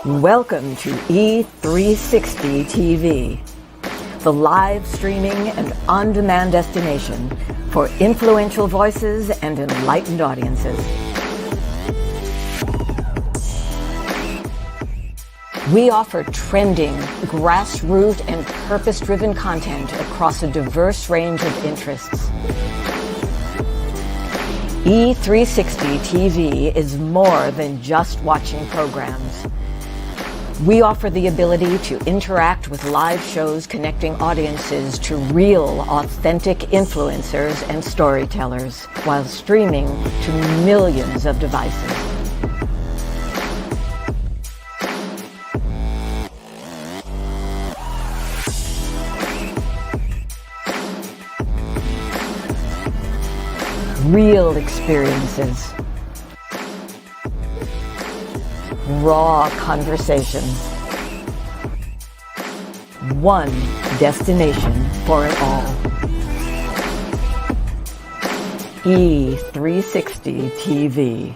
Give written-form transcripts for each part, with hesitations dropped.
Welcome to E360 TV, the live streaming and on-demand destination for influential voices and enlightened audiences. We offer trending, grassroots, and purpose-driven content across a diverse range of interests. E360 TV is more than just watching programs. We offer the ability to interact with live shows connecting audiences to real, authentic influencers and storytellers while streaming to millions of devices. Real experiences. Raw conversations. One destination for it all. E360 TV.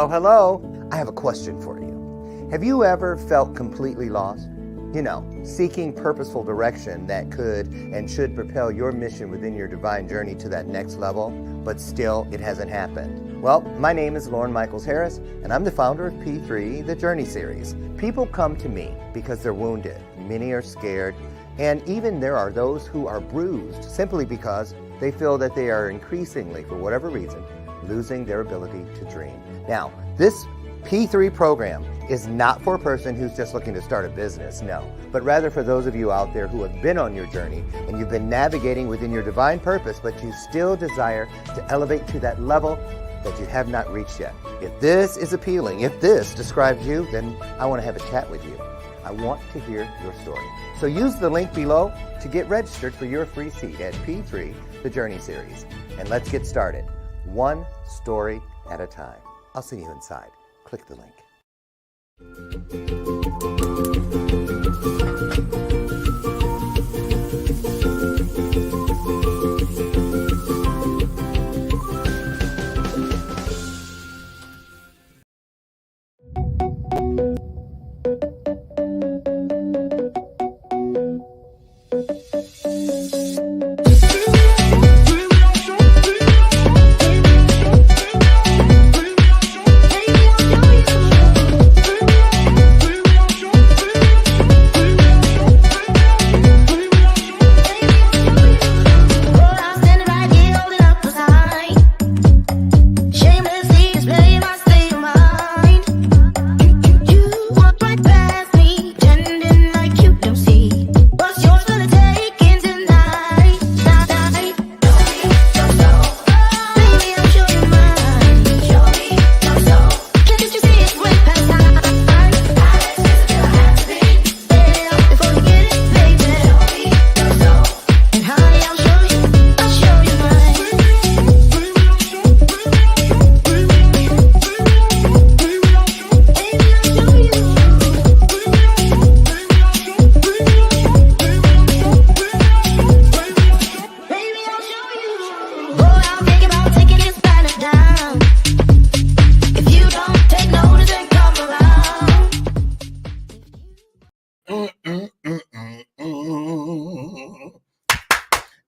Hello. I have a question for you. Have you ever felt completely lost? You know, seeking purposeful direction that could and should propel your mission within your divine journey to that next level, but still it hasn't happened. Well, my name is Lauren Michaels Harris, and I'm the founder of P3, the Journey Series. People come to me because they're wounded. Many are scared, and even there are those who are bruised simply because they feel that they are increasingly, for whatever reason, losing their ability to dream. Now, this P3 program is not for a person who's just looking to start a business, no, but rather for those of you out there who have been on your journey and you've been navigating within your divine purpose, but you still desire to elevate to that level that you have not reached yet. If this is appealing, if this describes you, then I want to have a chat with you. I want to hear your story. So use the link below to get registered for your free seat at P3, the Journey Series. And let's get started. One story at a time. I'll see you inside. Click the link.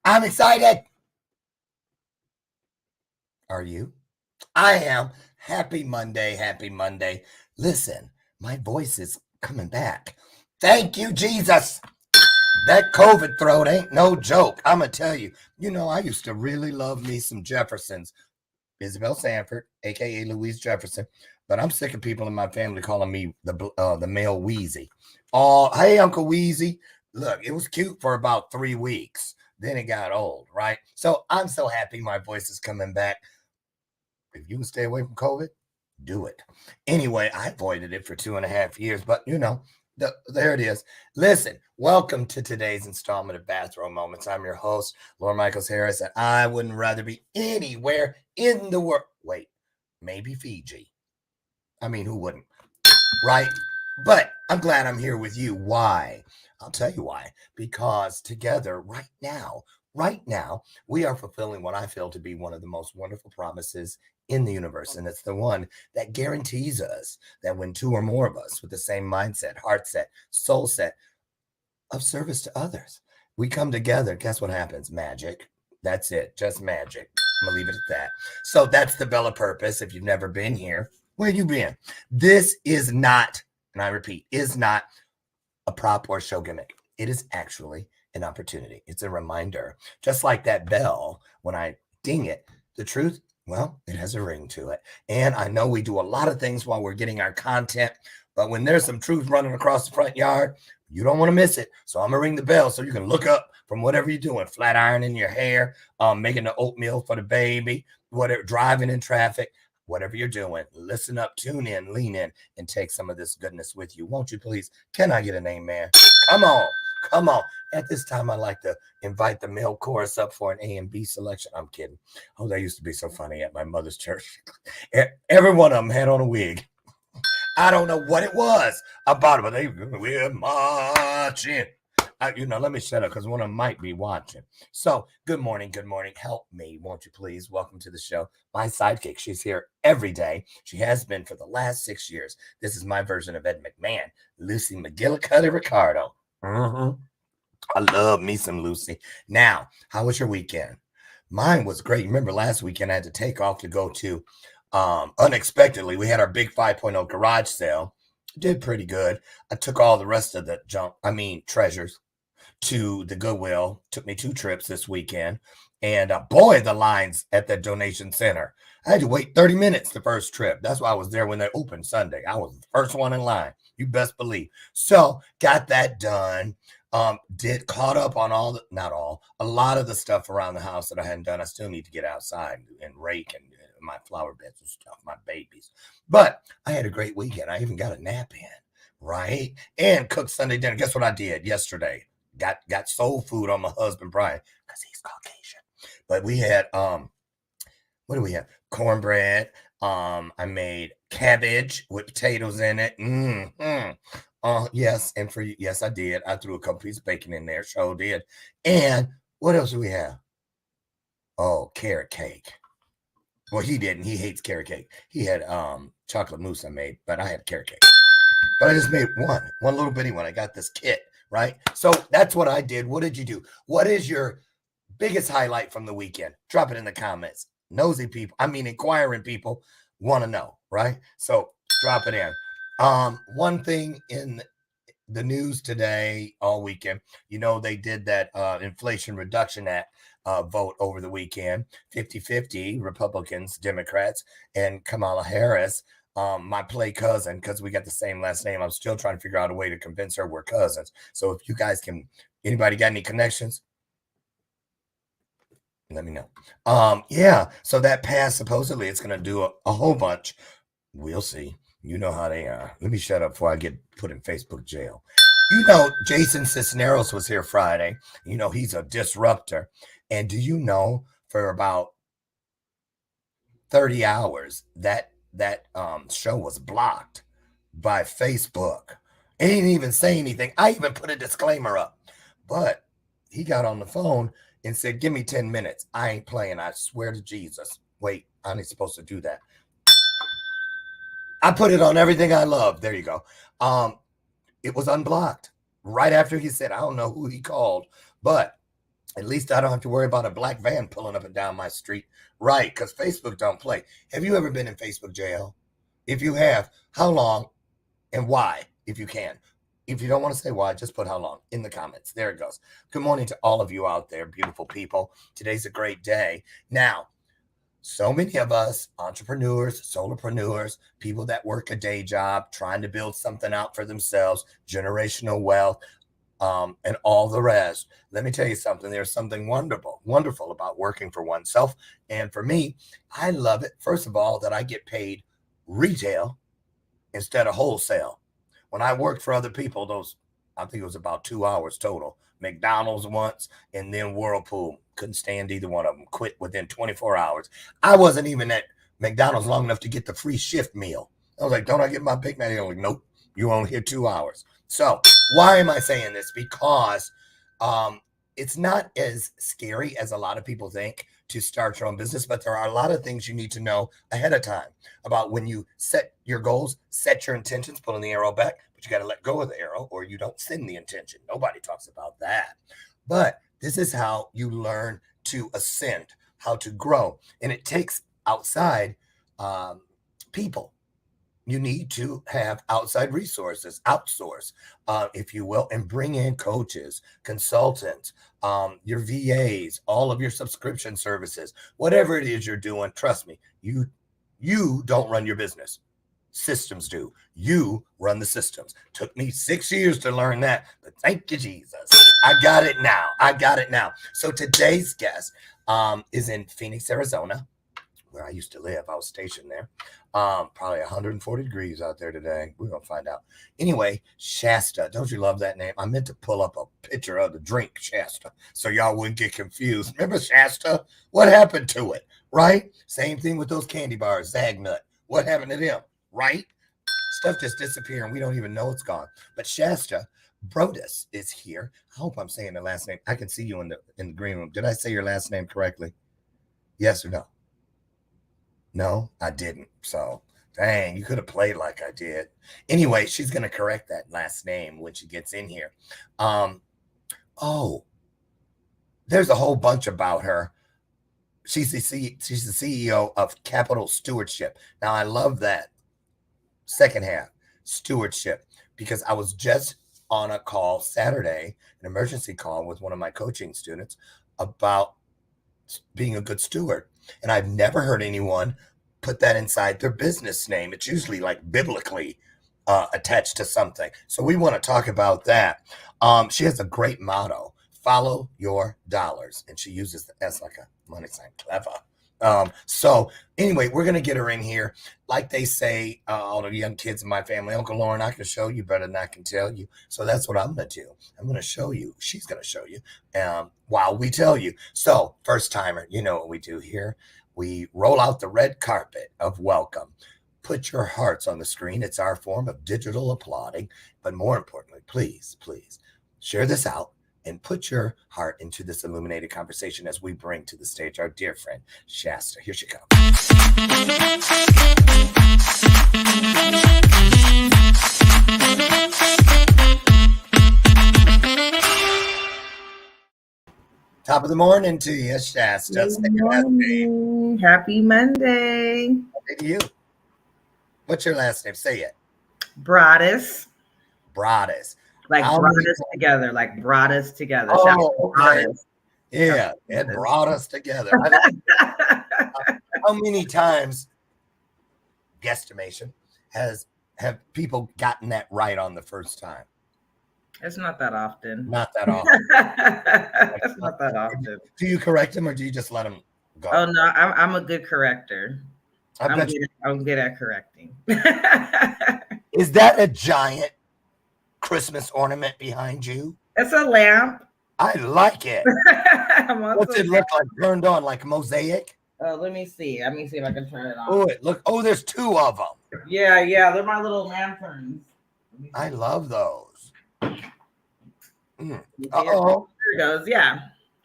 I'm excited. Are you? I am. Happy Monday. Happy Monday. Listen, my voice is coming back. Thank you, Jesus. That COVID throat ain't no joke. I'm going to tell you. I used to really love me some Jeffersons. Isabel Sanford, a.k.a. Louise Jefferson. But I'm sick of people in my family calling me the male Wheezy. Oh, hey, Uncle Wheezy. Look, it was cute for about 3 weeks. Then it got old, right? So I'm so happy my voice is coming back. If you can stay away from COVID, do it. Anyway, I avoided it for 2.5 years, but there it is. Listen, welcome to today's installment of Bathroom Moments. I'm your host, Laura Michaels Harris, and I wouldn't rather be anywhere in the world. Wait, maybe Fiji. I mean, who wouldn't? Right? But I'm glad I'm here with you. Why? I'll tell you why. Because together, right now, we are fulfilling what I feel to be one of the most wonderful promises in the universe. And it's the one that guarantees us that when two or more of us with the same mindset, heart set, soul set of service to others, we come together. Guess what happens? Magic. That's it. Just magic. I'm going to leave it at that. So that's the Bella purpose. If you've never been here, where you been? This is not, and I repeat, is not a prop or show gimmick. It is actually an opportunity. It's a reminder. Just like that bell, when I ding it, the truth, well, it has a ring to it. And I know we do a lot of things while we're getting our content, but when there's some truth running across the front yard, you don't want to miss it. So I'm going to ring the bell so you can look up from whatever you're doing, flat ironing your hair, making the oatmeal for the baby, whatever, driving in traffic. Whatever you're doing, listen up, tune in, lean in, and take some of this goodness with you. Won't you please? Can I get an amen? Come on. Come on. At this time, I like to invite the male chorus up for an A and B selection. I'm kidding. Oh, that used to be so funny at my mother's church. Every one of them had on a wig. I don't know what it was about it, but we're marching. Let me shut up because one of them might be watching. So, good morning. Help me, won't you please? Welcome to the show. My sidekick. She's here every day. She has been for the last 6 years. This is my version of Ed McMahon, Lucy McGillicuddy Ricardo. I love me some Lucy. Now, how was your weekend? Mine was great. Remember last weekend I had to take off to go to, unexpectedly, we had our big 5.0 garage sale. Did pretty good. I took all the rest of the treasures to the Goodwill. Took me 2 trips this weekend. And boy, the lines at the donation center. I had to wait 30 minutes the first trip. That's why I was there when they opened Sunday. I was the first one in line. You best believe. So got that done. Caught up on a lot of the stuff around the house that I hadn't done. I still need to get outside and rake and my flower beds and stuff, my babies. But I had a great weekend. I even got a nap in, right? And cooked Sunday dinner. Guess what I did yesterday? Got soul food on my husband Brian because he's Caucasian. But we had what do we have? Cornbread. I made cabbage with potatoes in it. Yes, and yes, I did. I threw a couple pieces of bacon in there. Sure did. And what else do we have? Oh, carrot cake. Well, he didn't. He hates carrot cake. He had chocolate mousse I made, but I had carrot cake. But I just made one little bitty one. I got this kit, right? So that's what I did. What did you do? What is your biggest highlight from the weekend? Drop it in the comments. Nosy people, inquiring people want to know, right? So drop it in. One thing in the news today, all weekend, they did that Inflation Reduction Act vote over the weekend, 50-50, Republicans, Democrats, and Kamala Harris, my play cousin, because we got the same last name. I'm still trying to figure out a way to convince her we're cousins. So if you guys anybody got any connections? Let me know. Yeah, so that passed. Supposedly it's going to do a whole bunch. We'll see. You know how they are. Let me shut up before I get put in Facebook jail. Jason Cisneros was here Friday. He's a disruptor. And do you know, for about 30 hours, that show was blocked by Facebook. He didn't even say anything. I even put a disclaimer up. But he got on the phone and said, give me 10 minutes. I ain't playing. I swear to Jesus. Wait, I ain't supposed to do that. I put it on everything I love. There you go. It was unblocked right after he said, I don't know who he called, but at least I don't have to worry about a black van pulling up and down my street. Right, because Facebook don't play. Have you ever been in Facebook jail? If you have, how long and why, if you can? If you don't want to say why, just put how long in the comments. There it goes. Good morning to all of you out there, beautiful people. Today's a great day. Now, so many of us, entrepreneurs, solopreneurs, people that work a day job, trying to build something out for themselves, generational wealth, and all the rest. Let me tell you something. There's something wonderful about working for oneself. And for me, I love it. First of all, that I get paid retail instead of wholesale. When I worked for other people, I think it was about 2 hours total. McDonald's once, and then Whirlpool. Couldn't stand either one of them. Quit within 24 hours. I wasn't even at McDonald's long enough to get the free shift meal. I was like, don't I get my Big Mac? They're like, nope, you only here 2 hours. So why am I saying this? Because it's not as scary as a lot of people think to start your own business, but there are a lot of things you need to know ahead of time about when you set your goals, set your intentions, pulling the arrow back, but you got to let go of the arrow or you don't send the intention. Nobody talks about that. But this is how you learn to ascend, how to grow. And it takes outside people. You need to have outside resources, outsource, if you will, and bring in coaches, consultants, your VAs, all of your subscription services, whatever it is you're doing. Trust me, you don't run your business. Systems do. You run the systems. Took me 6 years to learn that, but thank you, Jesus. I got it now. So today's guest is in Phoenix, Arizona, where I used to live. I was stationed there. Probably 140 degrees out there today. We're going to find out. Anyway, Shasta. Don't you love that name? I meant to pull up a picture of the drink, Shasta, so y'all wouldn't get confused. Remember Shasta? What happened to it, right? Same thing with those candy bars, Zagnut. What happened to them, right? Stuff just disappeared and we don't even know it's gone. But Shasta Broadus is here. I hope I'm saying the last name. I can see you in the green room. Did I say your last name correctly? Yes or no? No, I didn't. So, dang, you could have played like I did. Anyway, she's going to correct that last name when she gets in here. There's a whole bunch about her. She's the CEO of Capital Stewardship. Now, I love that second half, stewardship, because I was just on a call Saturday, an emergency call with one of my coaching students about being a good steward. And I've never heard anyone put that inside their business name. It's usually like biblically attached to something. So we want to talk about that. She has a great motto, follow your dollars. And she uses the S like a money sign, clever. So anyway, we're going to get her in here. Like they say, all the young kids in my family, Uncle Lauren, I can show you better than I can tell you. So that's what I'm going to do. I'm going to show you. She's going to show you while we tell you. So first timer, you know what we do here. We roll out the red carpet of welcome. Put your hearts on the screen. It's our form of digital applauding. But more importantly, please, please share this out and put your heart into this illuminated conversation as we bring to the stage our dear friend, Shasta. Here she comes. Top of the morning to you, Shasta. Good morning. Happy Monday. Hey, to you. What's your last name? Say it. Broadus. Broadus. Like Broadus together. Like Broadus together. Oh, okay. Broadus. Yeah, it brought us together. How many times, guesstimation, have people gotten that right on the first time? It's not that often. Not that often. It's not that often. Do you correct them or do you just let them go? Oh no, I'm a good corrector. I'm good at correcting. Is that a giant Christmas ornament behind you? It's a lamp. I like it. What's it look like? Turned on like mosaic? Let me see. Let me see if I can turn it on. Oh, there's two of them. Yeah. They're my little lanterns. I love those. Oh, there it goes. Yeah.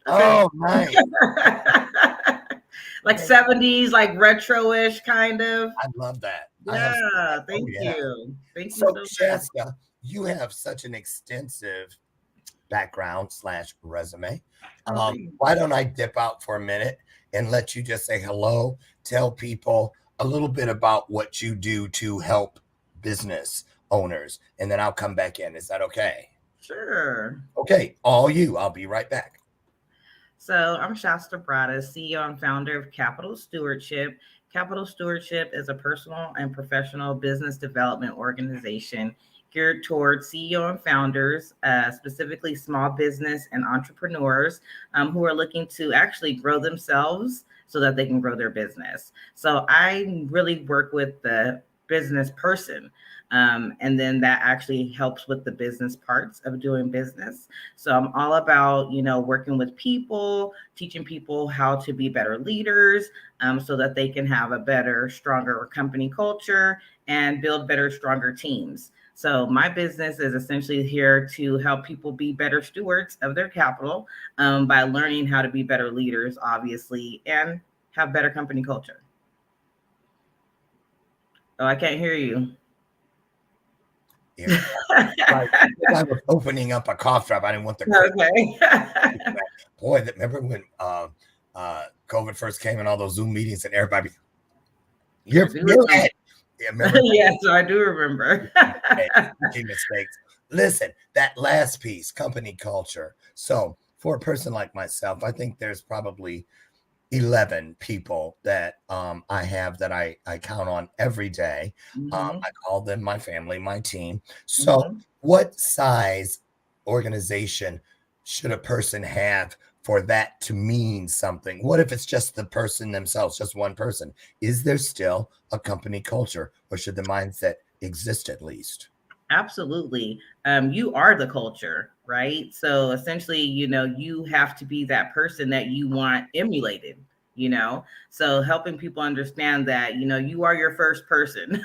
Oh, nice. Like 70s, like retro-ish kind of. I love that. Yeah, thank you. Thank you So so much. Shasta, you have such an extensive background / resume. Why don't I dip out for a minute and let you just say hello, tell people a little bit about what you do to help business owners, and then I'll come back in. Is that okay? Sure. Okay, all you. I'll be right back. So I'm Shasta Broadus, CEO and founder of Capital Stewardship. Capital Stewardship is a personal and professional business development organization geared towards CEO and founders, specifically small business and entrepreneurs who are looking to actually grow themselves so that they can grow their business. So I really work with the business person. And then that actually helps with the business parts of doing business. So I'm all about, working with people, teaching people how to be better leaders so that they can have a better, stronger company culture and build better, stronger teams. So my business is essentially here to help people be better stewards of their capital by learning how to be better leaders, obviously, and have better company culture. Oh, I can't hear you. I was opening up a cough drop. I didn't want the Okay. boy. Remember when COVID first came and all those Zoom meetings and everybody, you're right. Yeah, remember? Yes, I do remember. Mistakes. Listen, that last piece, company culture. So for a person like myself, I think there's probably 11 people that I have that I count on every day. I call them my family, my team. So what size organization should a person have for that to mean something? What if it's just the person themselves, just one person? Is there still a company culture, or should the mindset exist at least? Absolutely. You are the culture, right? So essentially, you have to be that person that you want emulated, so helping people understand that, you are your first person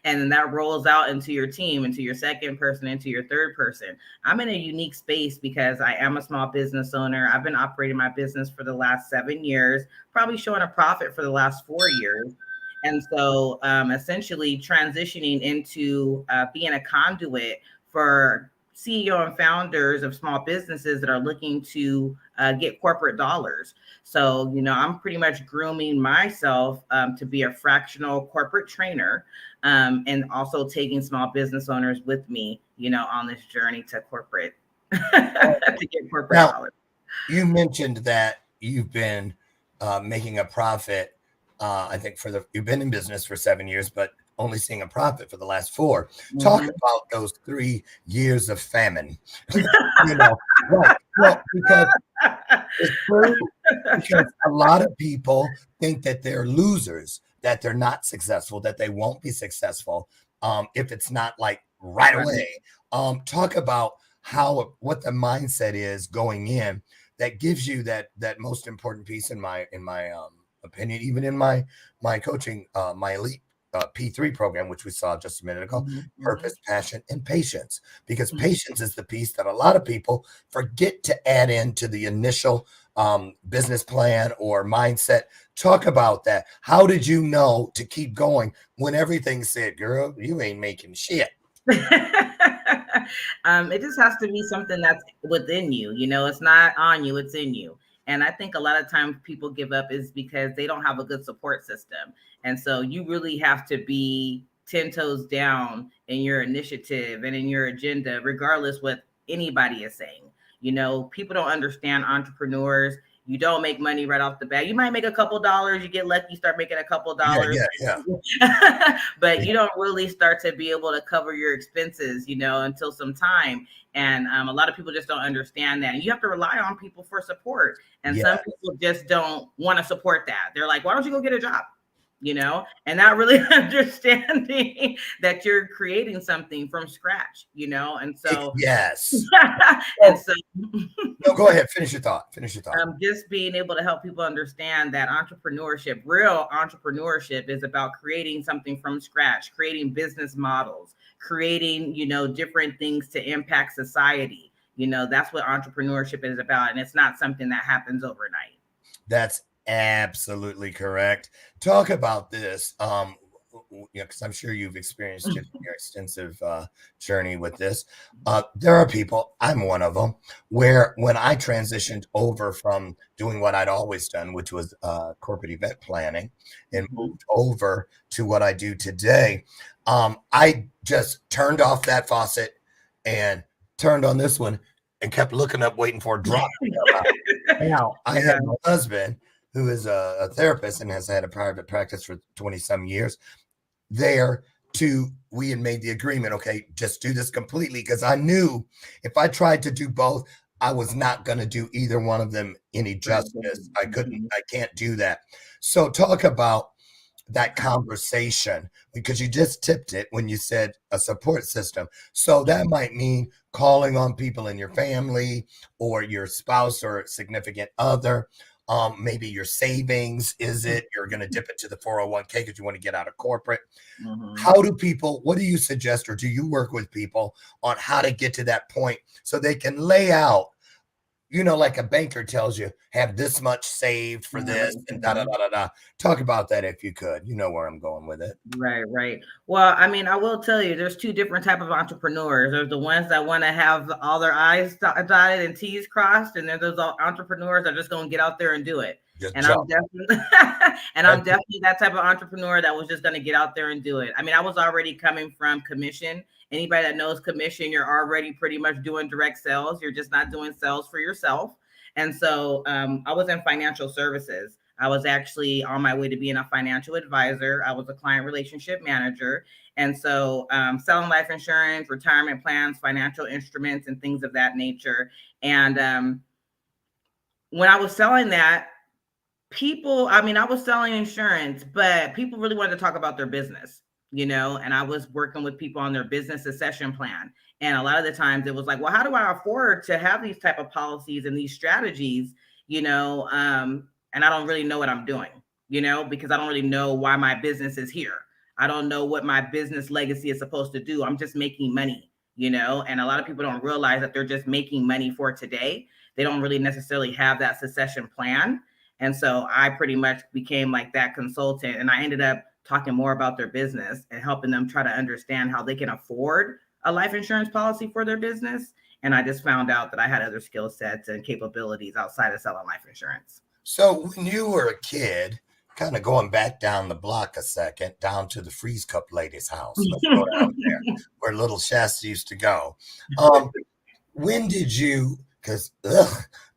and then that rolls out into your team, into your second person, into your third person. I'm in a unique space because I am a small business owner. I've been operating my business for the last 7 years, probably showing a profit for the last 4 years. And so essentially transitioning into being a conduit for CEO and founders of small businesses that are looking to get corporate dollars. So, I'm pretty much grooming myself to be a fractional corporate trainer and also taking small business owners with me, on this journey to corporate, to get corporate dollars. You mentioned that you've been making a profit. I think you've been in business for 7 years, but only seeing a profit for the last 4. Talk about those 3 years of famine. Because it's true. Because a lot of people think that they're losers, that they're not successful, that they won't be successful if it's not like right away. Talk about what the mindset is going in that gives you that most important piece in my opinion, even in my coaching, my elite P3 program, which we saw just a minute ago, purpose, passion, and patience, because patience is the piece that a lot of people forget to add into the initial business plan or mindset. Talk about that. How did you know to keep going when everything said, girl, you ain't making shit? It just has to be something that's within you. It's not on you, it's in you. And I think a lot of times people give up is because they don't have a good support system. And so you really have to be 10 toes down in your initiative and in your agenda, regardless what anybody is saying. People don't understand entrepreneurs. You don't make money right off the bat. You might make a couple dollars. You get lucky, start making a couple dollars. Yeah. But you don't really start to be able to cover your expenses, until some time. And a lot of people just don't understand that. And you have to rely on people for support. And some people just don't want to support that. They're like, why don't you go get a job? And not really understanding that you're creating something from scratch, and so yes. And so no, go ahead, finish your thought. Just being able to help people understand that real entrepreneurship is about creating something from scratch, creating business models, creating different things to impact society. That's what entrepreneurship is about, and it's not something that happens overnight. That's absolutely correct. Talk about this. because I'm sure you've experienced it in your extensive journey with this. There are people, I'm one of them, where when I transitioned over from doing what I'd always done, which was corporate event planning, and moved over to what I do today, I just turned off that faucet and turned on this one and kept looking up, waiting for a drop. Now, I have my husband, who is a therapist and has had a private practice for 20 some years. We had made the agreement, okay, just do this completely, because I knew if I tried to do both, I was not going to do either one of them any justice. I can't do that. So talk about that conversation, because you just tipped it when you said a support system. So that might mean calling on people in your family or your spouse or significant other. Maybe your savings, is it you're going to dip it to the 401k because you want to get out of corporate? What do you suggest, or do you work with people on how to get to that point so they can lay out, like a banker tells you, have this much saved for this and da da da da da. Talk about that if you could. You know where I'm going with it. Right. Well, I mean, I will tell you, there's two different type of entrepreneurs. There's the ones that want to have all their I's dotted and T's crossed, and then there's entrepreneurs that are just going to get out there and do it. I'm definitely that type of entrepreneur that was just going to get out there and do it. I mean, I was already coming from commission. Anybody that knows commission, you're already pretty much doing direct sales. You're just not doing sales for yourself. And so I was in financial services. I was actually on my way to being a financial advisor. I was a client relationship manager. And so selling life insurance, retirement plans, financial instruments, and things of that nature. And when I was selling that, I was selling insurance, but people really wanted to talk about their business, and I was working with people on their business succession plan. And a lot of the times it was like, well, how do I afford to have these type of policies and these strategies, and I don't really know what I'm doing, because I don't really know why my business is here. I don't know what my business legacy is supposed to do. I'm just making money, and a lot of people don't realize that they're just making money for today. They don't really necessarily have that succession plan. And so I pretty much became like that consultant, and I ended up talking more about their business and helping them try to understand how they can afford a life insurance policy for their business. And I just found out that I had other skill sets and capabilities outside of selling life insurance. So when you were a kid, kind of going back down the block a second, down to the Freeze Cup lady's house, let's go down there where little Shasta used to go. When did you, because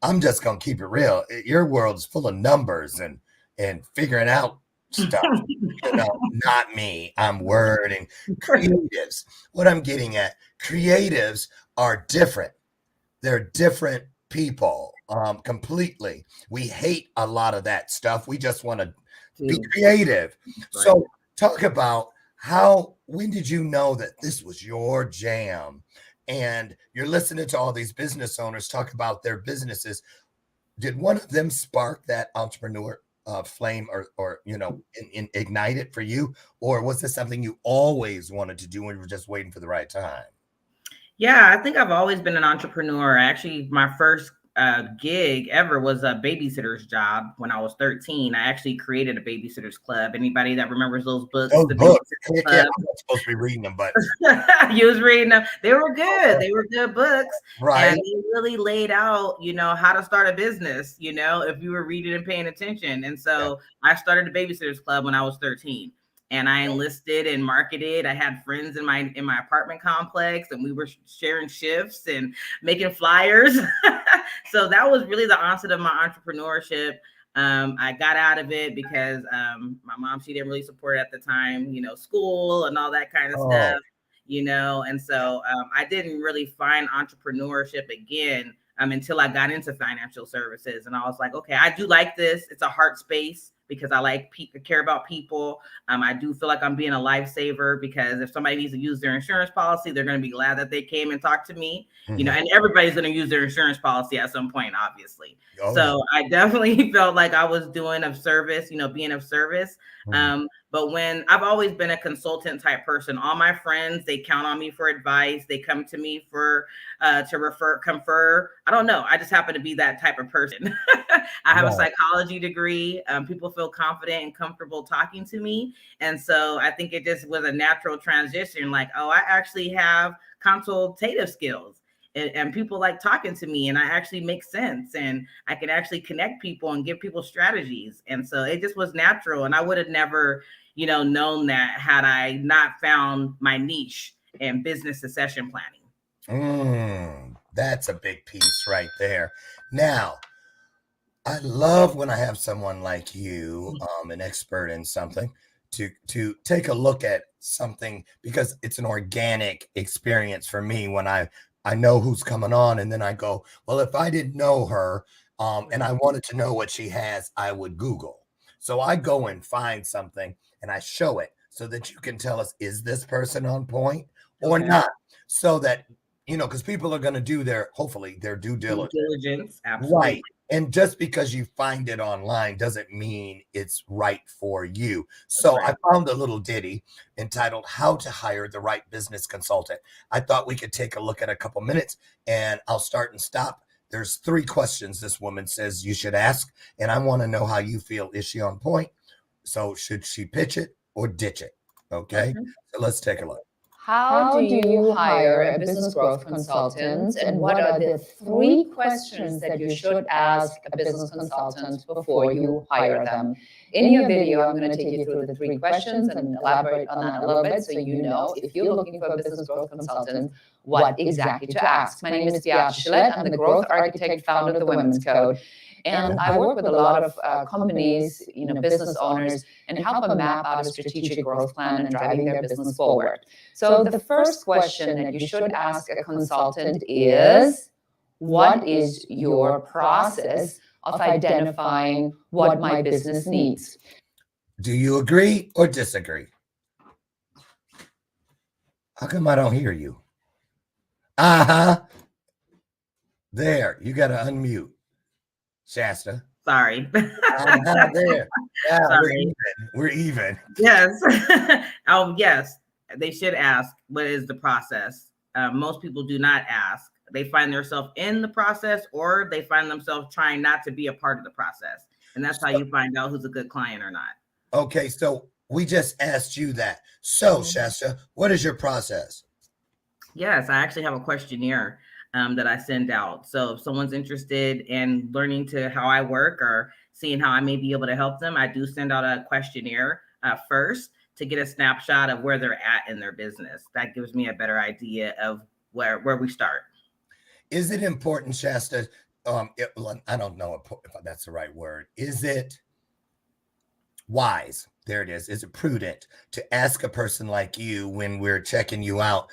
I'm just going to keep it real. Your world's full of numbers and figuring out stuff. Not me. I'm word and creatives. What I'm getting at, creatives are different. They're different people completely. We hate a lot of that stuff. We just want to be creative. Right. So talk about when did you know that this was your jam? And you're listening to all these business owners talk about their businesses. Did one of them spark that entrepreneur flame or ignite it for you? Or was this something you always wanted to do and you were just waiting for the right time? Yeah, I think I've always been an entrepreneur. Actually, my first gig ever was a babysitter's job when I was 13. I actually created a babysitter's club. Anybody that remembers those books? Those books. Yeah, I'm not supposed to be reading them, but you was reading them. They were good. They were good books. Right. And they really laid out, how to start a business, if you were reading and paying attention. And so I started a babysitter's club when I was 13. And I enlisted and marketed. I had friends in my apartment complex, and we were sharing shifts and making flyers. So that was really the onset of my entrepreneurship. I got out of it because my mom, she didn't really support it at the time, school and all that kind of stuff, and so I didn't really find entrepreneurship again until I got into financial services. And I was like, okay, I do like this. It's a heart space, because I care about people. I do feel like I'm being a lifesaver, because if somebody needs to use their insurance policy, they're going to be glad that they came and talked to me, and everybody's going to use their insurance policy at some point, obviously. So I definitely felt like I was doing of service, being of service. But when I've always been a consultant type person, all my friends, they count on me for advice. They come to me to confer. I don't know. I just happen to be that type of person. I have a psychology degree. People feel confident and comfortable talking to me. And so I think it just was a natural transition. Like, oh, I actually have consultative skills. And people like talking to me, and I actually make sense, and I can actually connect people and give people strategies. And so it just was natural. And I would have never, known that had I not found my niche in business succession planning. That's a big piece right there. Now, I love when I have someone like you, an expert in something, to take a look at something, because it's an organic experience for me when I know who's coming on, and then I go, well, if I didn't know her, and I wanted to know what she has, I would Google. So I go and find something and I show it so that you can tell us, is this person on point or not? So that, because people are going to do hopefully their due diligence. Absolutely. Right. And just because you find it online doesn't mean it's right for you. So I found a little ditty entitled How to Hire the Right Business Consultant. I thought we could take a look at a couple minutes, and I'll start and stop. There's 3 questions this woman says you should ask, and I want to know how you feel. Is she on point? So should she pitch it or ditch it? Okay. So let's take a look. How do you hire a business growth consultant, and what are the 3 questions that you should ask a business consultant before you hire them? In your video, I'm going to take you through the 3 questions and elaborate on that a little bit, so you know, if you're looking for a business growth consultant, what exactly to ask. My name is Beate Schillett. I'm the growth architect, founder of the Women's Code. And I work with a lot of companies, business owners, and help them map out a strategic growth plan and driving their business forward. So the first question that you should ask a consultant is, what is your process of identifying what my business needs? Do you agree or disagree? How come I don't hear you? There, you got to unmute. Shasta. Sorry. There. Yeah, Sorry. We're even. Yes. Yes. They should ask, what is the process? Most people do not ask. They find themselves in the process, or they find themselves trying not to be a part of the process. And that's how you find out who's a good client or not. Okay. So we just asked you that. So Shasta, what is your process? Yes, I actually have a questionnaire that I send out. So if someone's interested in learning to how I work or seeing how I may be able to help them, I do send out a questionnaire first to get a snapshot of where they're at in their business. That gives me a better idea of where we start. Is it important, Shasta? I don't know if that's the right word. Is it wise? There it is. Is it prudent to ask a person like you when we're checking you out?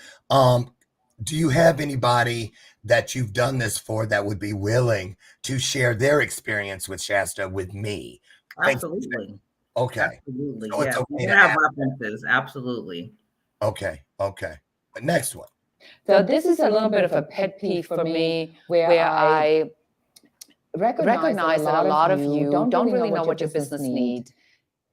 Do you have anybody that you've done this for that would be willing to share their experience with Shasta with me? Absolutely. Okay. Absolutely. So it's okay to have references. Absolutely. Okay. Next one. So this is a little bit of a pet peeve for me, where I recognize that a lot of you don't really know what your business needs.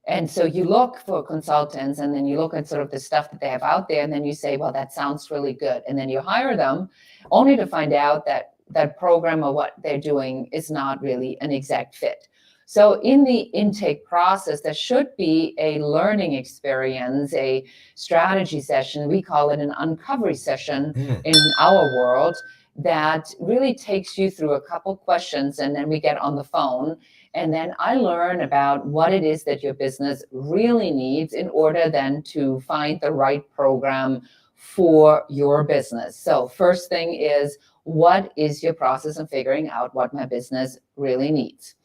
And so you look for consultants, and then you look at sort of the stuff that they have out there, and then you say, well, that sounds really good. And then you hire them only to find out that that program or what they're doing is not really an exact fit. So in the intake process, there should be a learning experience, a strategy session. We call it an uncovery session in our world, that really takes you through a couple questions, and then we get on the phone. And then I learn about what it is that your business really needs in order then to find the right program for your business. So first thing is, what is your process in figuring out what my business really needs?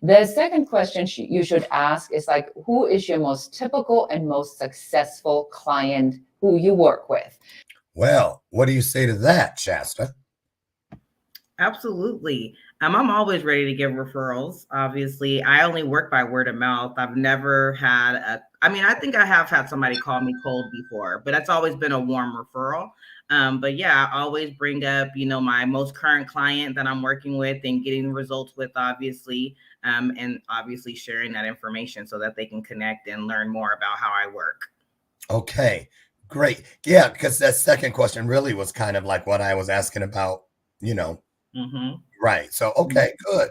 The second question you should ask is like, who is your most typical and most successful client who you work with? Well, what do you say to that, Shasta? Absolutely. I'm always ready to give referrals. Obviously, I only work by word of mouth. I've never had I think I have had somebody call me cold before, but that's always been a warm referral. But yeah, I always bring up, my most current client that I'm working with and getting results with, obviously, and obviously sharing that information so that they can connect and learn more about how I work. Okay, great. Yeah, because that second question really was kind of like what I was asking about, Right. So, okay, good.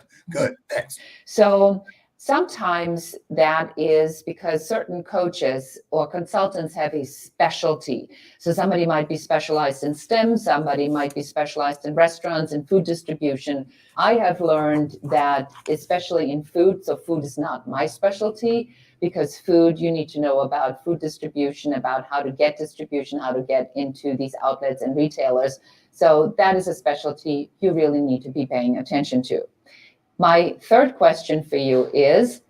Thanks. So Sometimes that is because certain coaches or consultants have a specialty. So somebody might be specialized in STEM, somebody might be specialized in restaurants and food distribution. I have learned that, especially in food, so food is not my specialty, because food, you need to know about food distribution, about how to get distribution, how to get into these outlets and retailers. So that is a specialty you really need to be paying attention to. My third question for you is,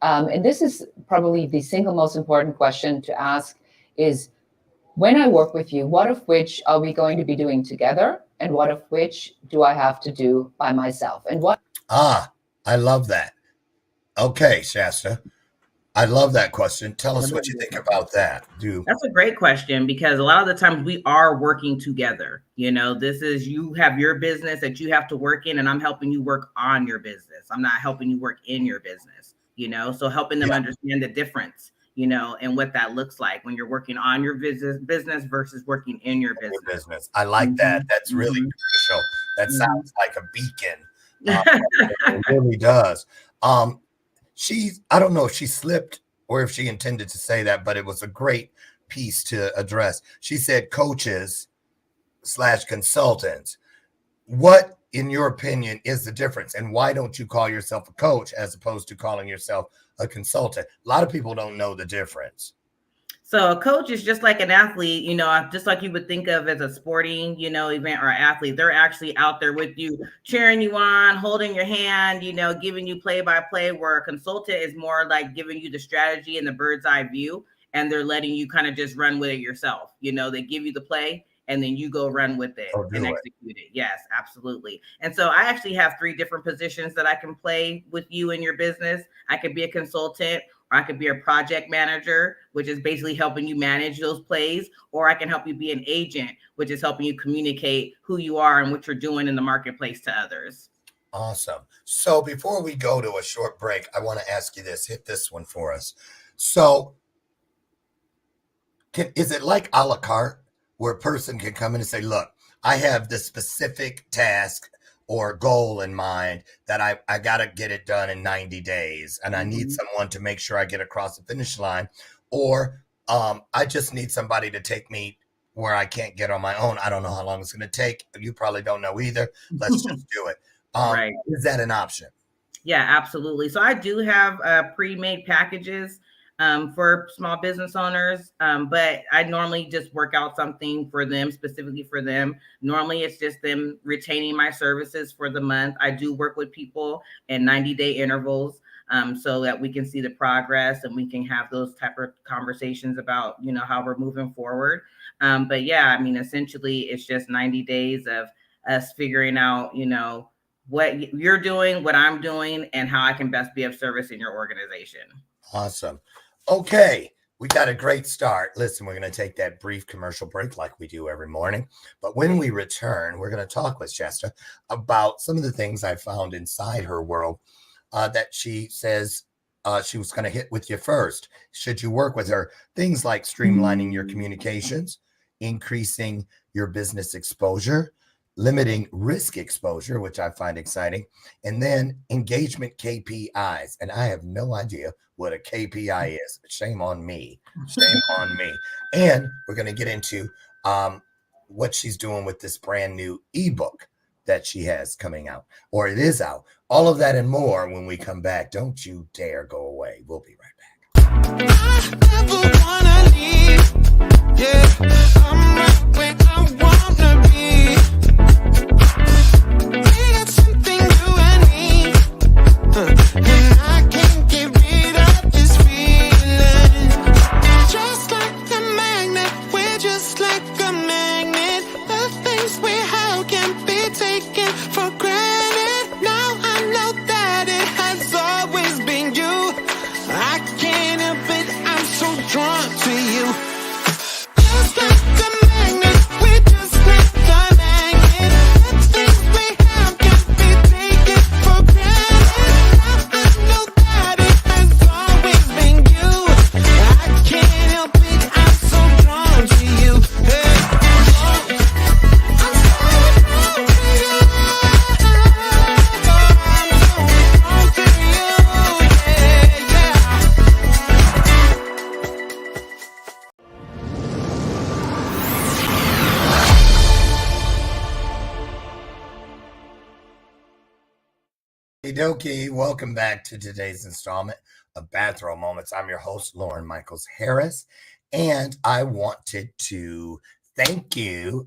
and this is probably the single most important question to ask, is when I work with you, what of which are we going to be doing together? And what of which do I have to do by myself? And what? I love that. Okay, Shasta. I love that question. Tell us what you think about that. That's a great question, because a lot of the times we are working together. You know, this is, you have your business that you have to work in, and I'm helping you work on your business. I'm not helping you work in your business, you know, so helping them understand the difference, you know, and what that looks like when you're working on your business versus working in your business. I like that. That's really crucial. That sounds like a beacon. It really does. I don't know if she slipped or if she intended to say that, but it was a great piece to address. She said coaches / consultants. What, in your opinion, is the difference? And why don't you call yourself a coach as opposed to calling yourself a consultant? A lot of people don't know the difference. So a coach is just like an athlete, you know, just like you would think of as a sporting, you know, event or athlete. They're actually out there with you, cheering you on, holding your hand, you know, giving you play-by-play, where a consultant is more like giving you the strategy and the bird's eye view, and they're letting you kind of just run with it yourself. You know, they give you the play and then you go run with it and execute it. Yes, absolutely. And so I actually have 3 different positions that I can play with you in your business. I could be a consultant, or I could be a project manager, which is basically helping you manage those plays, or I can help you be an agent, which is helping you communicate who you are and what you're doing in the marketplace to others. Awesome. So before we go to a short break, I want to ask you this. Hit this one for us. So is it like a la carte, where a person can come in and say, look, I have this specific task or goal in mind that I got to get it done in 90 days. And I need someone to make sure I get across the finish line. Or I just need somebody to take me where I can't get on my own. I don't know how long it's going to take. You probably don't know either. Let's just do it. Right. Is that an option? Yeah, absolutely. So I do have pre-made packages for small business owners, but I normally just work out something for them, specifically for them. Normally it's just them retaining my services for the month. I do work with people in 90-day intervals, so that we can see the progress and we can have those type of conversations about, you know, how we're moving forward. But yeah, I mean, essentially it's just 90 days of us figuring out, you know, what you're doing, what I'm doing, and how I can best be of service in your organization. Awesome. Okay, we got a great start. Listen, we're going to take that brief commercial break like we do every morning. But when we return, we're going to talk with Shasta about some of the things I found inside her world that she says she was going to hit with you first. Should you work with her? Things like streamlining your communications, increasing your business exposure, limiting risk exposure, which I find exciting, and then engagement KPIs. And I have no idea what a KPI is. Shame on me. Shame on me. And we're going to get into what she's doing with this brand new ebook that she has coming out, or it is out. All of that and more when we come back. Don't you dare go away. We'll be right back. I never wanna leave. Yeah, I'm right where I wanna be. We got something you and me, and I can't get rid of this feeling. Just like a magnet, we're just like a magnet. The things we have can't be taken for granted. Now I know that it has always been you. I can't help it, I'm so drawn to you. Just like a magnet, we're just like Hey, Dokie, welcome back to today's installment of Bathroom Moments. I'm your host, Lauren Michaels Harris, and I wanted to thank you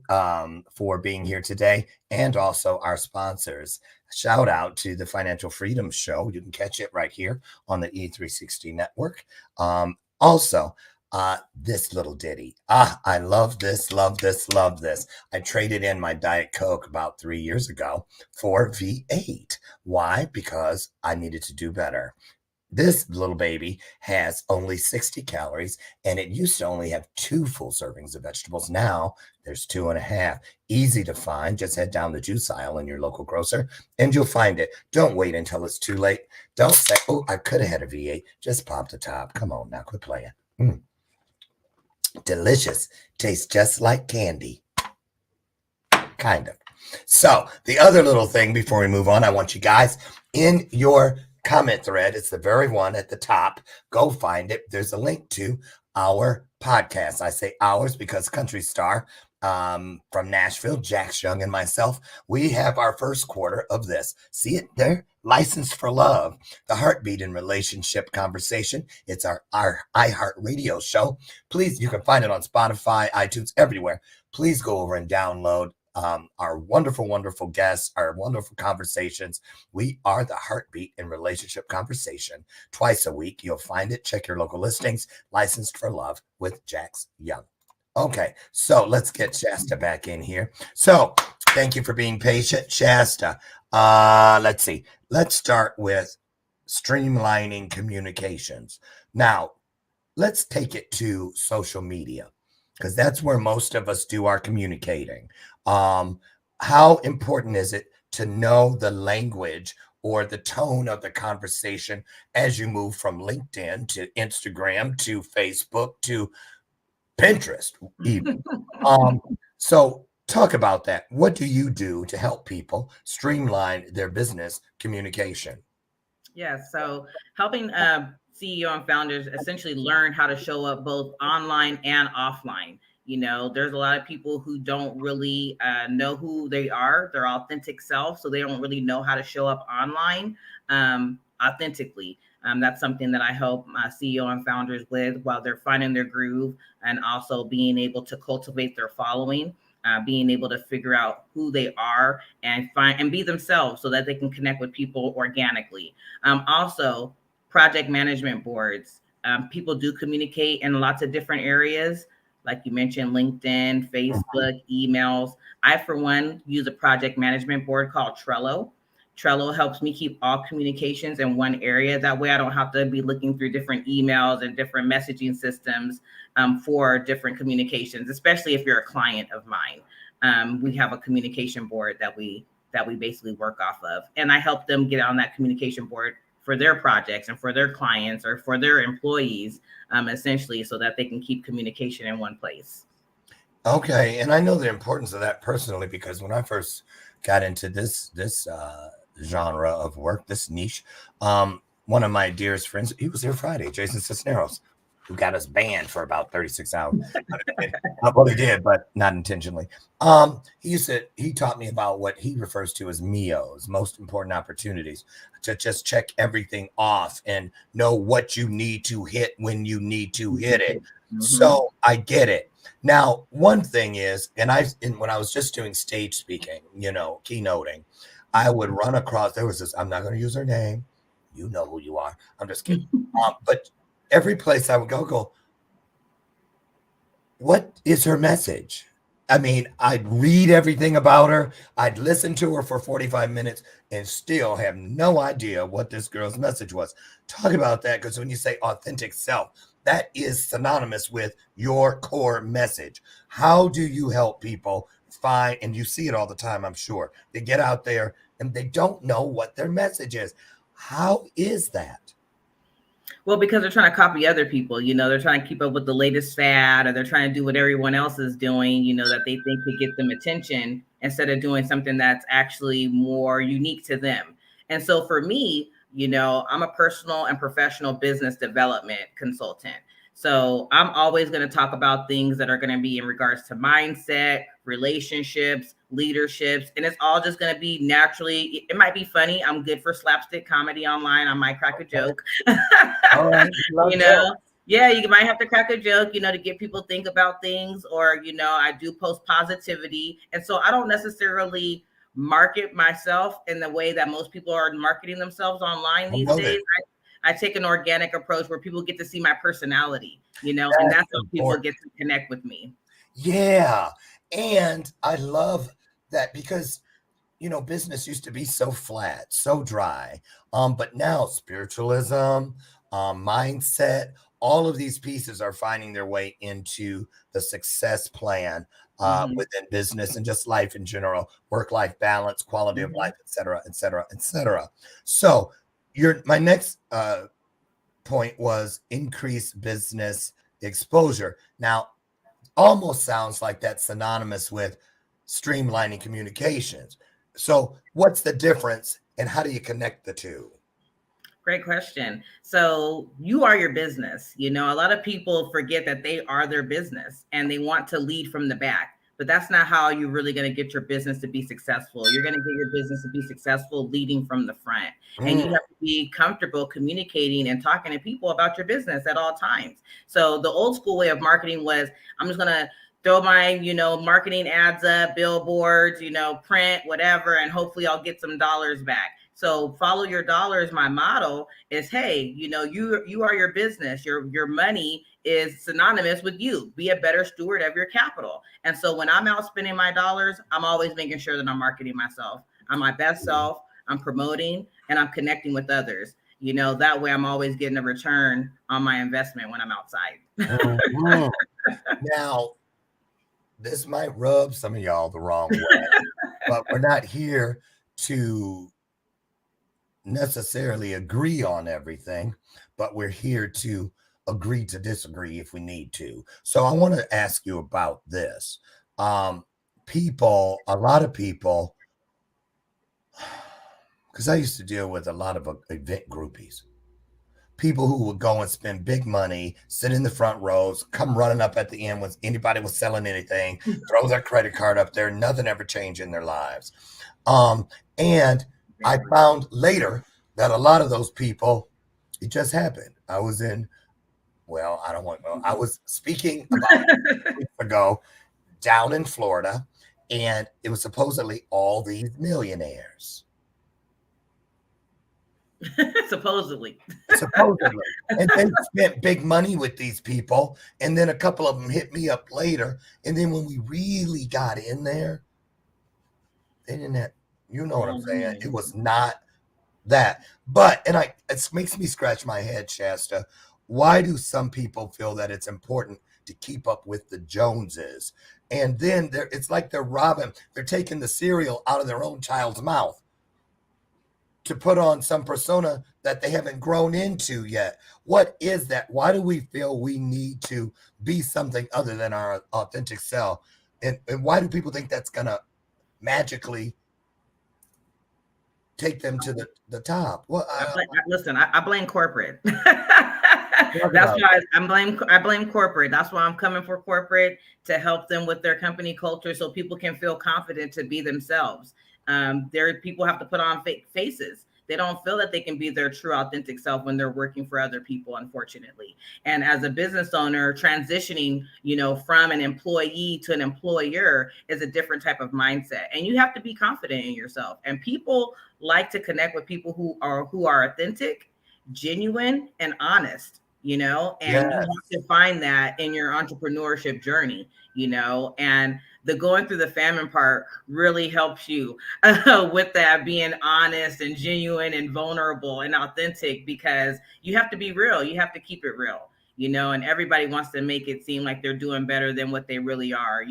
for being here today and also our sponsors. Shout out to the Financial Freedom Show. You can catch it right here on the E360 network. Also, this little ditty. I love this, love this, love this. I traded in my Diet Coke about 3 years ago for V8. Why? Because I needed to do better. This little baby has only 60 calories, and it used to only have 2 full servings of vegetables. Now there's 2.5. Easy to find. Just head down the juice aisle in your local grocer, and you'll find it. Don't wait until it's too late. Don't say, oh, I could have had a V8. Just pop the top. Come on now, quit playing. Delicious. Tastes just like candy. Kind of. So the other little thing before we move on, I want you guys in your comment thread. It's the very one at the top. Go find it. There's a link to our podcast. I say ours because Country Star from Nashville, Jax Young and myself, we have our first quarter of this. See it there? Licensed for Love, the heartbeat in relationship conversation. It's our iHeart Radio show. Please, you can find it on Spotify, iTunes, everywhere. Please go over and download our wonderful, wonderful guests, our wonderful conversations. We are the heartbeat in relationship conversation. Twice a week, you'll find it. Check your local listings. Licensed for Love with Jax Young. Okay, so let's get Shasta back in here. So thank you for being patient, Shasta. Let's see. Let's start with streamlining communications. Now, let's take it to social media because that's where most of us do our communicating. How important is it to know the language or the tone of the conversation as you move from LinkedIn to Instagram to Facebook to Pinterest even? So talk about that. What do you do to help people streamline their business communication? Yeah, so helping CEO and founders essentially learn how to show up both online and offline. You know, there's a lot of people who don't really know who they are, their authentic self, so they don't really know how to show up online authentically. That's something that I help my CEO and founders with while they're finding their groove and also being able to cultivate their following. Being able to figure out who they are and find and be themselves so that they can connect with people organically. Also, project management boards. People do communicate in lots of different areas, like you mentioned, LinkedIn, Facebook, emails. I, for one, use a project management board called Trello. Trello helps me keep all communications in one area. That way I don't have to be looking through different emails and different messaging systems for different communications, especially if you're a client of mine. We have a communication board that we basically work off of. And I help them get on that communication board for their projects and for their clients or for their employees, essentially, so that they can keep communication in one place. Okay. And I know the importance of that personally, because when I first got into this genre of work, this niche, one of my dearest friends, he was here Friday, Jason Cisneros, who got us banned for about 36 hours. Well, he did, but not intentionally. He taught me about what he refers to as MEOs, most important opportunities, to just check everything off and know what you need to hit when you need to hit it. Mm-hmm. So I get it. Now, one thing is, and when I was just doing stage speaking, keynoting, I would run across, there was this, I'm not going to use her name. You know who you are. I'm just kidding. But every place I would go, what is her message? I mean, I'd read everything about her. I'd listen to her for 45 minutes and still have no idea what this girl's message was. Talk about that, because when you say authentic self, that is synonymous with your core message. How do you help people find, and you see it all the time, I'm sure, they get out there and they don't know what their message is. How is that? Well, because they're trying to copy other people, they're trying to keep up with the latest fad, or they're trying to do what everyone else is doing, that they think could get them attention, instead of doing something that's actually more unique to them. And so for me, I'm a personal and professional business development consultant. So I'm always going to talk about things that are going to be in regards to mindset, relationships, leaderships, and it's all just going to be naturally. It might be funny. I'm good for slapstick comedy online. I might crack a joke. All right. Love You know, jokes. yeah, you might have to crack a joke, to get people to think about things, or, I do post positivity. And so I don't necessarily market myself in the way that most people are marketing themselves online I these love days. it. I take an organic approach where people get to see my personality, and that's how people important. get to connect with me. Yeah. And I love that because, business used to be so flat, so dry. But now spiritualism, mindset, all of these pieces are finding their way into the success plan within business and just life in general, work-life balance, quality of life, et cetera, et cetera, et cetera. So my next point was increase business exposure. Now, almost sounds like that's synonymous with streamlining communications. So, what's the difference and how do you connect the two? Great question. So you are your business. A lot of people forget that they are their business and they want to lead from the back, but that's not how you're really going to get your business to be successful. You're going to get your business to be successful leading from the front. And you have to be comfortable communicating and talking to people about your business at all times. So the old school way of marketing was, I'm just going to throw my, marketing ads up, billboards, print, whatever, and hopefully I'll get some dollars back. So follow your dollars. My motto is, hey, you are your business. Your money is synonymous with you. Be a better steward of your capital. And so when I'm out spending my dollars, I'm always making sure that I'm marketing myself. I'm my best self. I'm promoting and I'm connecting with others. That way I'm always getting a return on my investment when I'm outside. Now, this might rub some of y'all the wrong way, but we're not here to necessarily agree on everything, but we're here to agree to disagree if we need to. So I want to ask you about this. A lot of people, because I used to deal with a lot of event groupies, people who would go and spend big money, sit in the front rows, come running up at the end when anybody was selling anything, throw their credit card up there, nothing ever changed in their lives. And I found later that a lot of those people, it just happened. I was speaking about weeks ago down in Florida, and it was supposedly all these millionaires. Supposedly. And they spent big money with these people. And then a couple of them hit me up later. And then when we really got in there, they didn't have, what I'm saying? It was not that. But, it makes me scratch my head, Shasta. Why do some people feel that it's important to keep up with the Joneses? And then it's like they're taking the cereal out of their own child's mouth to put on some persona that they haven't grown into yet. What is that? Why do we feel we need to be something other than our authentic self? And why do people think that's going to magically take them to the top? Well, I blame corporate. That's why I blame corporate. That's why I'm coming for corporate, to help them with their company culture so people can feel confident to be themselves. People have to put on fake faces. They don't feel that they can be their true authentic self when they're working for other people, unfortunately. And as a business owner, transitioning, from an employee to an employer is a different type of mindset. And you have to be confident in yourself. And people like to connect with people who are authentic, genuine, and honest. And you have to find that in your entrepreneurship journey, and the going through the famine part really helps you with that, being honest and genuine and vulnerable and authentic, because you have to be real. You have to keep it real, and everybody wants to make it seem like they're doing better than what they really are,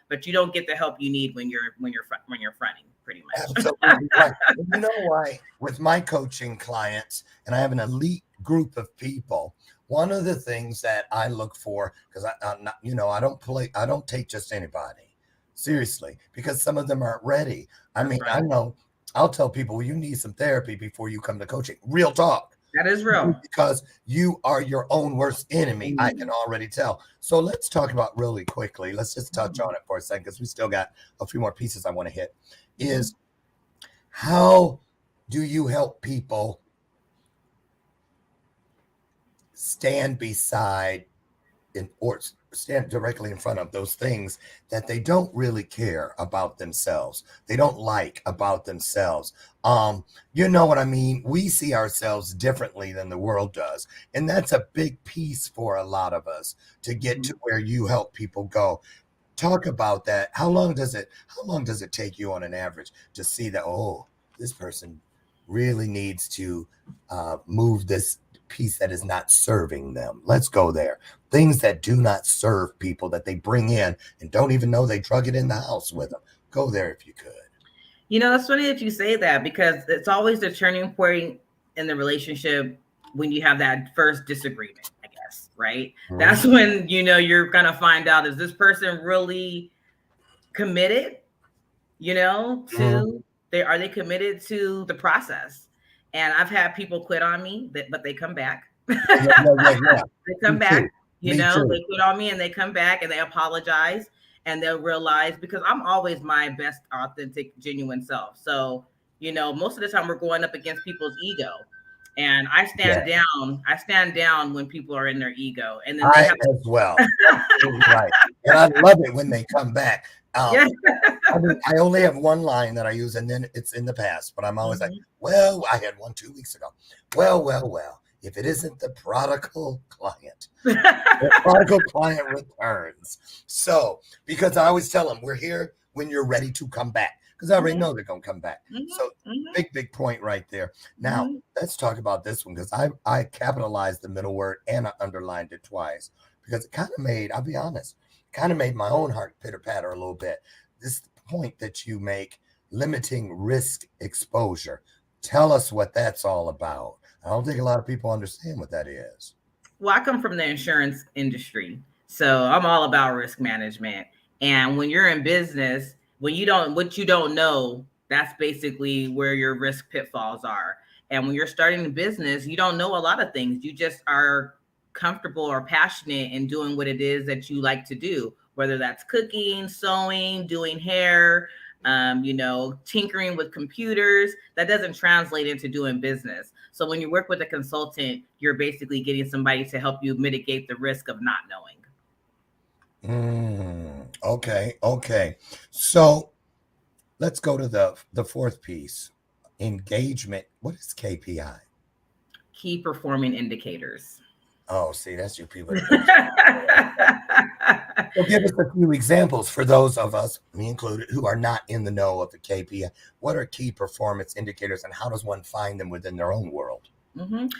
but you don't get the help you need when you're fronting, pretty much. Absolutely right. You know why? With my coaching clients, and I have an elite group of people, one of the things that I look for, because I don't take just anybody seriously, because some of them aren't ready. I know I'll tell people, well, you need some therapy before you come to coaching. Real talk. That is real. Because you are your own worst enemy. I can already tell. So let's talk about really quickly. Let's just touch on it for a second because we still got a few more pieces I want to hit. Is how do you help people stand beside or stand directly in front of those things that they don't really care about themselves, they don't like about themselves? You know what I mean? We see ourselves differently than the world does, and that's a big piece for a lot of us to get to where you help people go. Talk about that. How long does it take you on an average to see that, oh, this person really needs to move this piece that is not serving them? Let's go there. Things that do not serve people that they bring in and don't even know they drug it in the house with them. Go there if you could. You know, it's funny that you say that because it's always the turning point in the relationship when you have that first disagreement, I guess, right? Mm-hmm. That's when, you know, you're going to find out, is this person really committed, you know, to, are they committed to the process? And I've had people quit on me, but they come back. They come back, you know, they quit on me and they come back and they apologize and they'll realize, because I'm always my best, authentic, genuine self. So, you know, most of the time we're going up against people's ego. And I stand down when people are in their ego. And then as well. Right. And I love it when they come back. I only have one line that I use, and then it's in the past, but I'm always like, well, I had one 2 weeks ago. Well, if it isn't the prodigal client, the prodigal client returns. So, because I always tell them, we're here when you're ready to come back, because I already know they're going to come back. So big point right there. Now, let's talk about this one, because I capitalized the middle word and I underlined it twice, because it kind of made, I'll be honest, made my own heart pitter patter a little bit. This point that you make, limiting risk exposure. Tell us what that's all about. I don't think a lot of people understand what that is. Well, I come from the insurance industry, so I'm all about risk management. And when you're in business, what you don't know, that's basically where your risk pitfalls are. And when you're starting a business, you don't know a lot of things. You just are comfortable or passionate in doing what it is that you like to do, whether that's cooking, sewing, doing hair, you know, tinkering with computers. That doesn't translate into doing business. So when you work with a consultant, you're basically getting somebody to help you mitigate the risk of not knowing. Okay. So let's go to the fourth piece, engagement. What is KPI? Key performing indicators. Oh, see, that's you people. So give us a few examples for those of us, me included, who are not in the know of the KPI. What are key performance indicators, and how does one find them within their own world?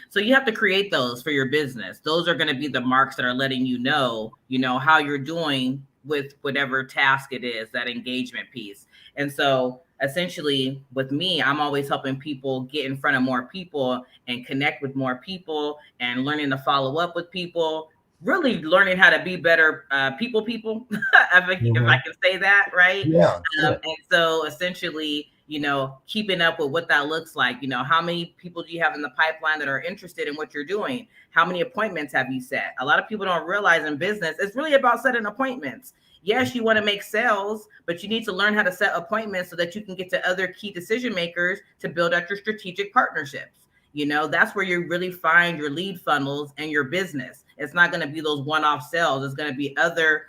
So you have to create those for your business. Those are going to be the marks that are letting you know how you're doing with whatever task it is, that engagement piece. And so essentially with me, I'm always helping people get in front of more people and connect with more people and learning to follow up with people, really learning how to be better people, if I can say that, right? Yeah. And so essentially, you know, keeping up with what that looks like. You know, how many people do you have in the pipeline that are interested in what you're doing? How many appointments have you set? A lot of people don't realize in business, it's really about setting appointments. Yes, you want to make sales, but you need to learn how to set appointments so that you can get to other key decision makers to build out your strategic partnerships. You know, that's where you really find your lead funnels and your business. It's not going to be those one-off sales. It's going to be other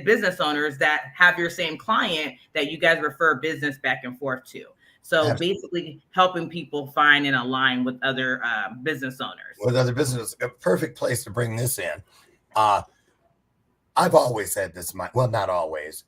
business owners that have your same client that you guys refer business back and forth to. So basically helping people find and align with other business owners. With other businesses, a perfect place to bring this in. I've always had this, well, not always.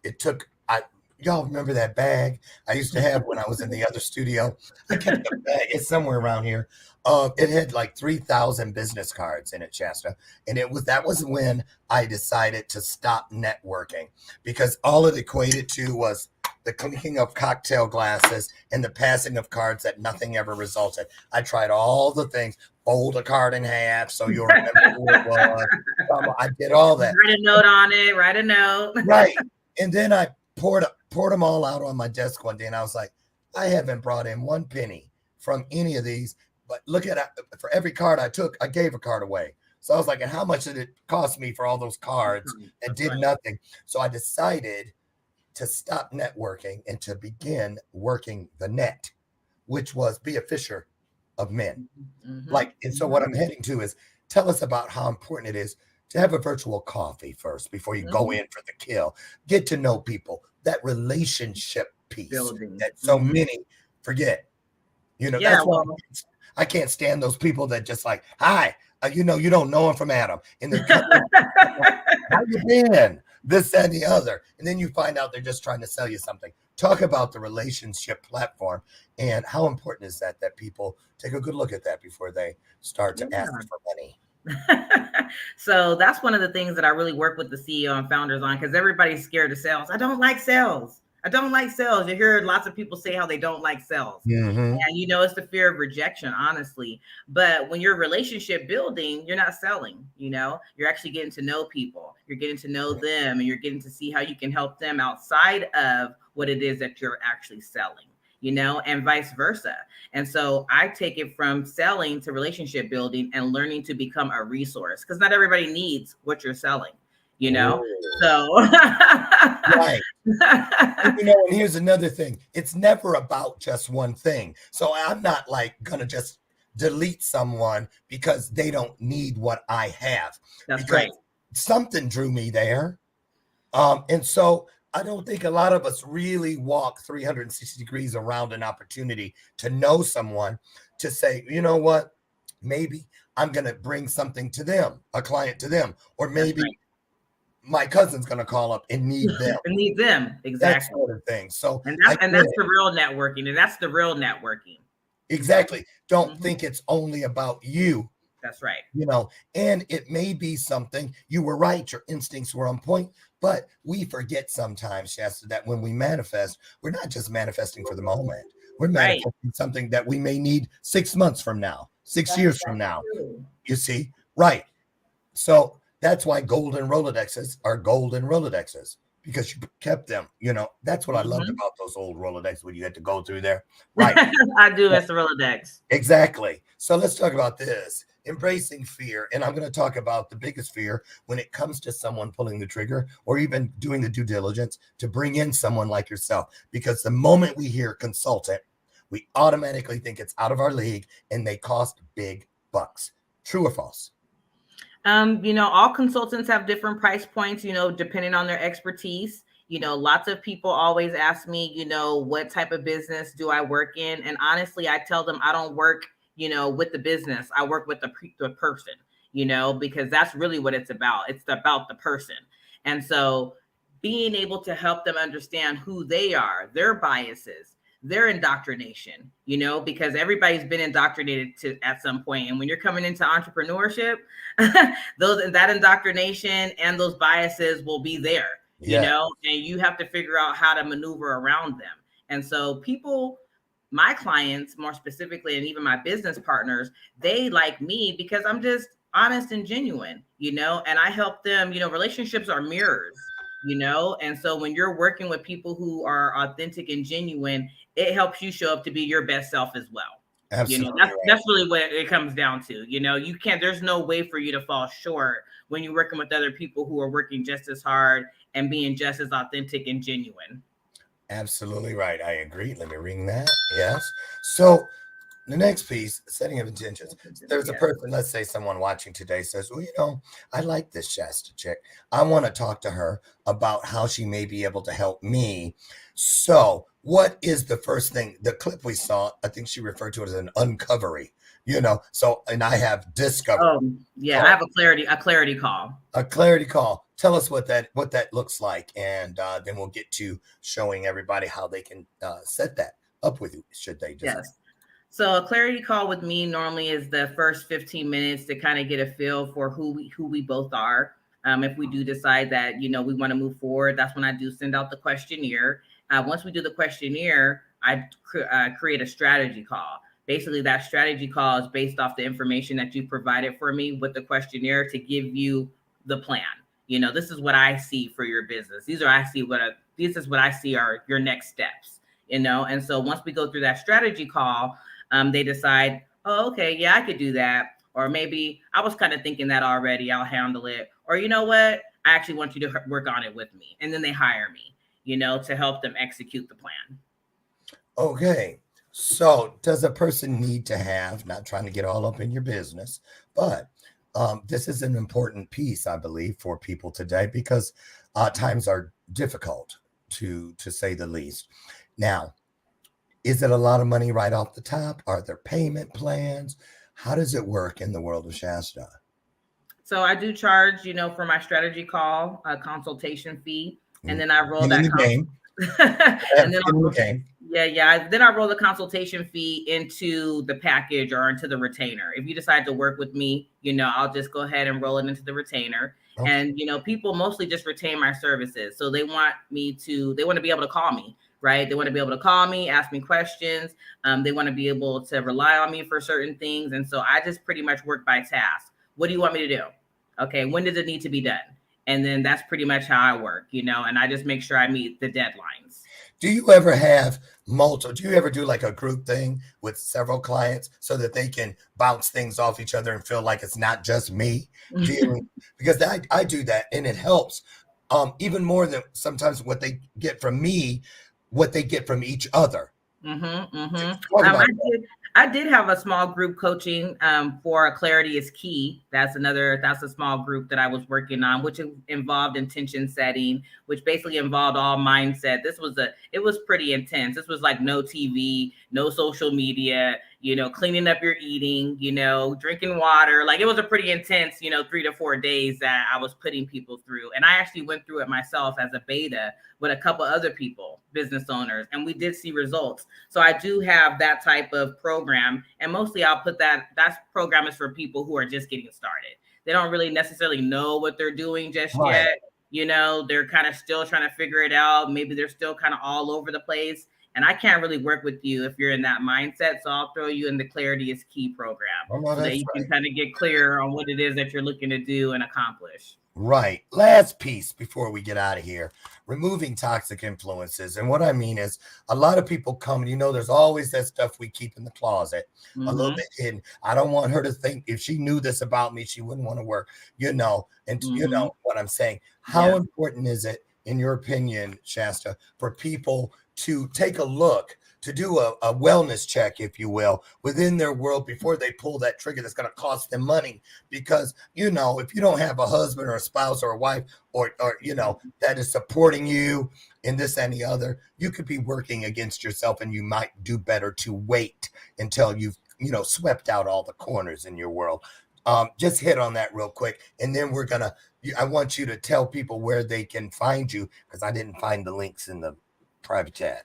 Y'all remember that bag I used to have when I was in the other studio? I kept the bag. It's somewhere around here. It had like 3,000 business cards in it, Shasta. And that was when I decided to stop networking, because all it equated to was the clinking of cocktail glasses and the passing of cards that nothing ever resulted. I tried all the things, fold a card in half so you'll remember who it was. I did all that. Write a note on it, write a note. Right. And then I poured them all out on my desk one day, and I was like, I haven't brought in one penny from any of these. But look at it, for every card I took, I gave a card away. So I was like, and how much did it cost me for all those cards and did nothing? So I decided to stop networking and to begin working the net, which was be a fisher of men. Like, and so what I'm heading to is tell us about how important it is to have a virtual coffee first before you go in for the kill. Get to know people, that relationship piece that so many forget. You know, that's why I can't stand those people that just like, hi, you know, you don't know him from Adam. And they come in, how you been? This, that, and the other. And then you find out they're just trying to sell you something. Talk about the relationship platform and how important is that people take a good look at that before they start to ask for money. So that's one of the things that I really work with the CEO and founders on, because everybody's scared of sales. I don't like sales. I don't like sales. You hear lots of people say how they don't like sales. And you know, it's the fear of rejection, honestly. But when you're relationship building, you're not selling, you know, you're actually getting to know people. You're getting to know them, and you're getting to see how you can help them outside of what it is that you're actually selling, you know, and vice versa. And so I take it from selling to relationship building and learning to become a resource, because not everybody needs what you're selling, you know. So right. And, you know, and here's another thing. It's never about just one thing. So I'm not like gonna just delete someone because they don't need what I have. That's because right. Something drew me there. And so I don't think a lot of us really walk 360 degrees around an opportunity to know someone, to say, you know what, maybe I'm going to bring something to them, a client to them, or maybe my cousin's going to call up and need them. Exactly. That sort of thing. So, and that's the real networking, and that's the real networking. Exactly. Don't think it's only about you. That's right. You know, and it may be something, you were right, your instincts were on point, but we forget sometimes, Shasta, that when we manifest, we're not just manifesting for the moment. We're manifesting something that we may need 6 months from now, 6 years from now. You see? Right. So that's why golden Rolodexes are golden Rolodexes, because you kept them. You know, that's what I loved about those old Rolodexes when you had to go through there. Right. I do miss the Rolodex. Exactly. So let's talk about this. Embracing fear. And I'm going to talk about the biggest fear when it comes to someone pulling the trigger or even doing the due diligence to bring in someone like yourself. Because the moment we hear consultant, we automatically think it's out of our league and they cost big bucks. True or false? You know, all consultants have different price points, you know, depending on their expertise. You know, lots of people always ask me, you know, what type of business do I work in? And honestly, I tell them I don't work, you know, with the business. I work with the person, you know, because that's really what it's about. It's about the person. And so being able to help them understand who they are, their biases, their indoctrination, you know, because everybody's been indoctrinated to at some point. And when you're coming into entrepreneurship, that indoctrination and those biases will be there, you know, and you have to figure out how to maneuver around them. And so people, my clients more specifically, and even my business partners, they like me because I'm just honest and genuine, you know, and I help them. You know, relationships are mirrors, you know, and so when you're working with people who are authentic and genuine, it helps you show up to be your best self as well. Absolutely. You know, that's really what it comes down to. You know, you can't, there's no way for you to fall short when you're working with other people who are working just as hard and being just as authentic and genuine. Absolutely right. I agree. Let me ring that. Yes. So the next piece, setting of intentions. There's a person, let's say someone watching today says, well, you know, I like this Shasta chick. I want to talk to her about how she may be able to help me. So what is the first thing? The clip we saw, I think she referred to it as an uncovery, you know. So, and I have discovered. Oh, yeah, I have a clarity call. A clarity call. Tell us what that looks like, and then we'll get to showing everybody how they can set that up with you, should they desire. Yes. So a clarity call with me normally is the first 15 minutes to kind of get a feel for who we both are. If we do decide that, you know, we want to move forward, that's when I do send out the questionnaire. Once we do the questionnaire, I create a strategy call. Basically, that strategy call is based off the information that you provided for me with the questionnaire to give you the plan. You know, this is what I see for your business. This is what I see are your next steps, you know? And so once we go through that strategy call, they decide, oh, okay, yeah, I could do that. Or maybe I was kind of thinking that already. I'll handle it. Or you know what? I actually want you to work on it with me. And then they hire me, to help them execute the plan. Okay. So, does a person need to have, not trying to get all up in your business, but this is an important piece, I believe, for people today because times are difficult to say the least. Now, is it a lot of money right off the top? Are there payment plans? How does it work in the world of Shasta? So I do charge, for my strategy call, a consultation fee. And then I roll Skin in that the game. and then Skin in the game. then I roll the consultation fee into the package or into the retainer. If you decide to work with me, I'll just go ahead and roll it into the retainer. Okay. And people mostly just retain my services. So they want to be able to call me, right? They want to be able to call me, ask me questions. They want to be able to rely on me for certain things. And so I just pretty much work by task. What do you want me to do? Okay, when does it need to be done? And then that's pretty much how I work, and I just make sure I meet the deadlines. Do you ever have do you ever do like a group thing with several clients so that they can bounce things off each other and feel like it's not just me? Because I do that and it helps even more than sometimes what they get from me, what they get from each other. I did have a small group coaching for Clarity is Key. That's a small group that I was working on, which involved intention setting, which basically involved all mindset. It was pretty intense. This was like no TV, no social media, cleaning up your eating, drinking water. Like it was a pretty intense, 3 to 4 days that I was putting people through. And I actually went through it myself as a beta with a couple other people, business owners, and we did see results. So I do have that type of program, and mostly I'll put that program is for people who are just getting started. They don't really necessarily know what they're doing just yet. They're kind of still trying to figure it out. Maybe they're still kind of all over the place. And I can't really work with you if you're in that mindset. So I'll throw you in the Clarity is Key program so that you can kind of get clear on what it is that you're looking to do and accomplish. Right. Last piece before we get out of here, removing toxic influences. And what I mean is a lot of people come and there's always that stuff we keep in the closet, a little bit hidden. I don't want her to think if she knew this about me, she wouldn't want to work, and you know what I'm saying. How important is it, in your opinion, Shasta, for people to take a look, to do a wellness check, if you will, within their world before they pull that trigger that's going to cost them money? Because, if you don't have a husband or a spouse or a wife or that is supporting you in this and the other, you could be working against yourself, and you might do better to wait until you've, swept out all the corners in your world. Just hit on that real quick. And then I want you to tell people where they can find you, because I didn't find the links in the private chat.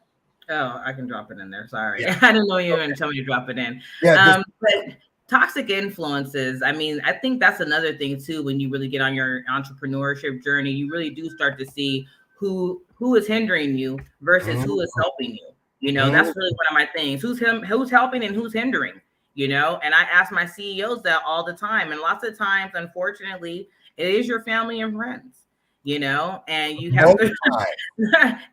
Oh, I can drop it in there. Sorry. Yeah. I didn't know you were going to tell me to drop it in. Yeah, but toxic influences, I mean, I think that's another thing too. When you really get on your entrepreneurship journey, you really do start to see who is hindering you versus who is helping you. That's really one of my things. Who's helping and who's hindering, and I ask my CEOs that all the time. And lots of times, unfortunately, it is your family and friends. And you have to,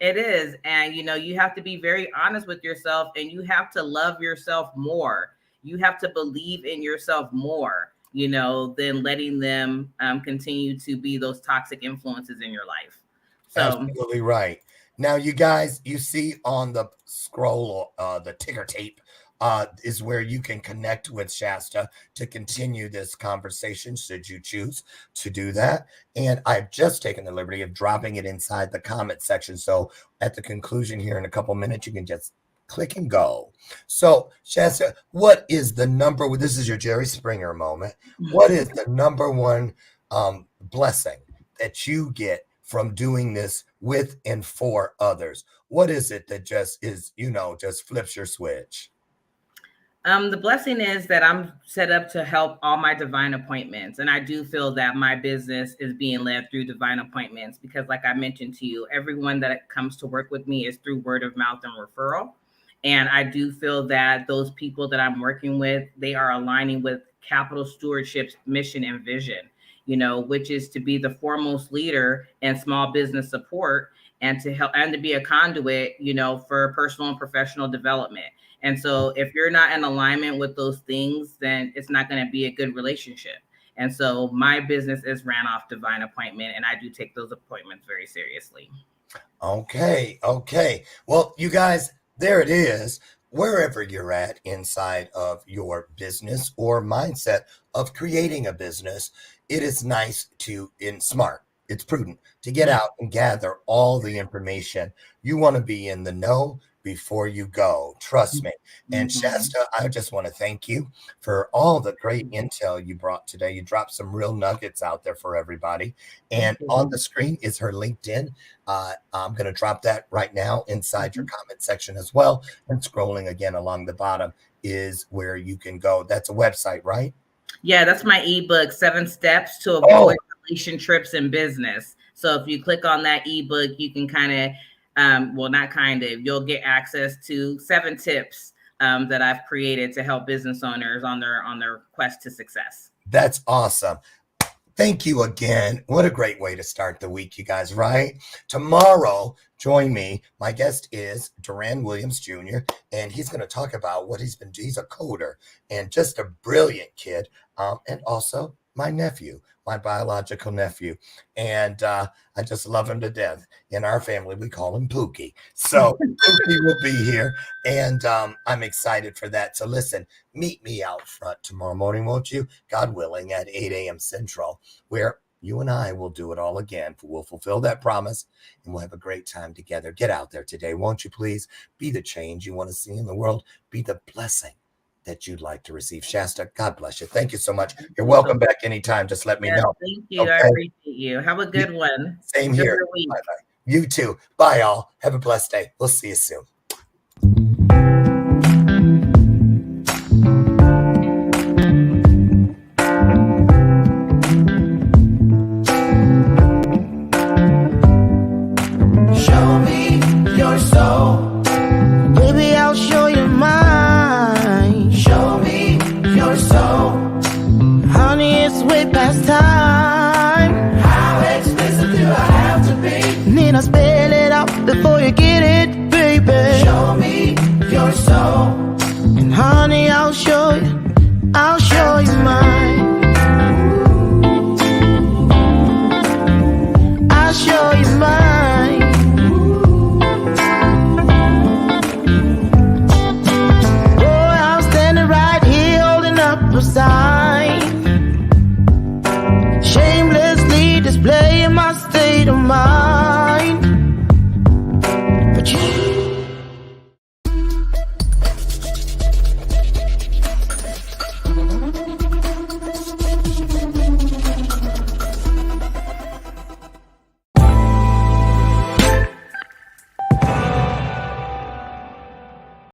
it is. And, you have to be very honest with yourself, and you have to love yourself more. You have to believe in yourself more, than letting them continue to be those toxic influences in your life. So absolutely right. Now, you guys, you see on the scroll, the ticker tape, is where you can connect with Shasta to continue this conversation, should you choose to do that. And I've just taken the liberty of dropping it inside the comment section. So at the conclusion here in a couple minutes, you can just click and go. So Shasta, what is the number? This is your Jerry Springer moment. What is the number one blessing that you get from doing this with and for others? What is it that just is, just flips your switch? The blessing is that I'm set up to help all my divine appointments. And I do feel that my business is being led through divine appointments because, like I mentioned to you, everyone that comes to work with me is through word of mouth and referral. And I do feel that those people that I'm working with, they are aligning with Capital Stewardship's mission and vision, which is to be the foremost leader in small business support and to help and to be a conduit, for personal and professional development. And so if you're not in alignment with those things, then it's not going to be a good relationship. And so my business is ran off divine appointment, and I do take those appointments very seriously. Okay. Well, you guys, there it is. Wherever you're at inside of your business or mindset of creating a business, it is nice it's prudent to get out and gather all the information. You want to be in the know before you go. Trust me. And Shasta, I just want to thank you for all the great intel you brought today. You dropped some real nuggets out there for everybody. And on the screen is her LinkedIn. I'm going to drop that right now inside your comment section as well. And scrolling again along the bottom is where you can go. That's a website, right? Yeah, that's my ebook, 7 Steps to Avoid Relation Trips in Business. So if you click on that ebook, you can you'll get access to 7 tips that I've created to help business owners on their quest to success. That's awesome. Thank you again. What a great way to start the week, you guys, right? Tomorrow, join me. My guest is Duran Williams Jr., and he's going to talk about what he's been doing. He's a coder and just a brilliant kid, and also my nephew, my biological nephew. And I just love him to death. In our family, we call him Pookie. So Pookie will be here, and I'm excited for that. So listen, meet me out front tomorrow morning, won't you? God willing, at 8 a.m. Central, where you and I will do it all again. We'll fulfill that promise, and we'll have a great time together. Get out there today, won't you please? Be the change you want to see in the world. Be the blessing that you'd like to receive. Shasta, God bless you. Thank you so much. You're welcome back anytime. Just let me know. Thank you. Okay. I appreciate you. Have a good one. Same here. Bye-bye. You too. Bye, all. Have a blessed day. We'll see you soon. Show me your soul. Baby, I'll show you mine. Show me your soul. Honey, it's way past time. How expensive do I have to be? Need I spell it out before you get it, baby? Show me your soul. And honey, I'll show you mine. I'll show you mine. Boy, I'm standing right here holding up a sign, shamelessly displaying my state of mind.